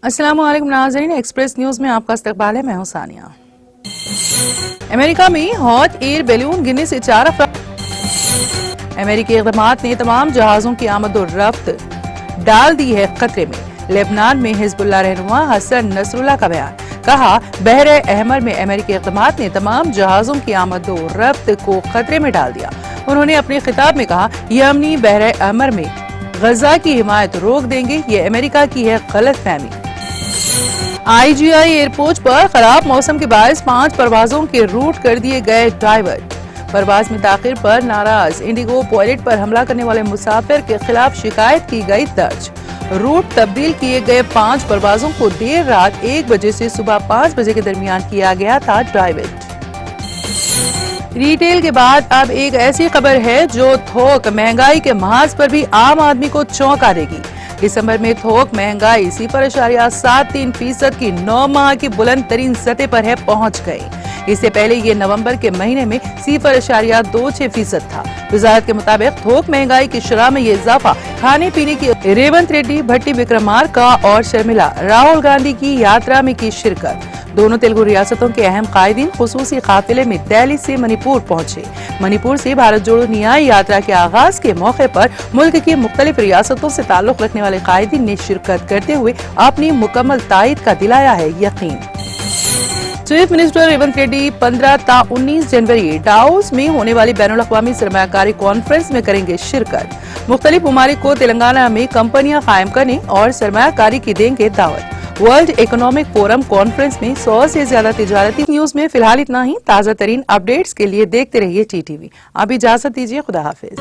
अस्सलाम वालेकुम नाज़रीन, एक्सप्रेस न्यूज में आपका इस्तकबाल है। मैं हूं सानिया। अमेरिका में हॉट एयर बैलून गिरने से 4 अफराद। अमेरिकी इक़दामात ने तमाम जहाजों की आमद और रफ्त डाल दी है खतरे में। लेबनान में हिजबुल्लाह रहनुमा हसन नसरुल्लाह का बयान, कहा बहरे अहमर में अमेरिकी इक़दामात ने तमाम जहाजों की आमद और रफ्त को खतरे में डाल दिया। उन्होंने अपने खिताब में कहा, यमनी बहरे अहमर में गजा की हिमायत रोक देंगे, ये अमेरिका की है गलत फहमी। IGI एयरपोर्ट पर खराब मौसम के बायस 5 परवाजों के रूट कर दिए गए डाइवर्ट। परवाज में ताखिर पर नाराज इंडिगो पायलट पर हमला करने वाले मुसाफिर के खिलाफ शिकायत की गई दर्ज। रूट तब्दील किए गए 5 परवाजों को देर रात 1 बजे से सुबह 5 बजे के दरमियान किया गया था डाइवर्ट। रिटेल के बाद अब एक ऐसी खबर है जो थोक महंगाई के महाज पर भी आम आदमी को चौंका देगी। दिसंबर में थोक महंगाई 0.73% की 9 माह की बुलंद तरीन सतह पर है पहुंच गई। इससे पहले ये नवंबर के महीने में 0.26% था। वजारत के मुताबिक थोक महंगाई की शरह में ये इजाफा खाने पीने की रेवंत रेड्डी, भट्टी विक्रमार्का और शर्मिला राहुल गांधी की यात्रा में की शिरकत। दोनों तेलुगु रियासतों के अहम कायदीन खुसूसी काफिले में दिल्ली से मणिपुर पहुंचे। मणिपुर से भारत जोड़ो न्याय यात्रा के आगाज के मौके पर मुल्क की मुख्तलिफ रियासतों से ताल्लुक रखने वाले कायदीन ने शिरकत करते हुए अपनी मुकम्मल तायद का दिलाया है यकीन। चीफ मिनिस्टर रेवंत रेड्डी 15 ता 19 जनवरी डाउस में होने वाली बैनुल अक़वामी सरमायाकारी कॉन्फ्रेंस में करेंगे शिरकत। मुख्तलिफ ममालिक को तेलंगाना में कंपनियां कायम करने और सरमायाकारी की देंगे दावत। वर्ल्ड इकोनॉमिक फोरम कॉन्फ्रेंस में 100 से ज्यादा तिजारती न्यूज में फिलहाल इतना ही। ताज़ा तरीन अपडेट्स के लिए देखते रहिए TTV। आप इजाजत दीजिए, खुदा हाफिज।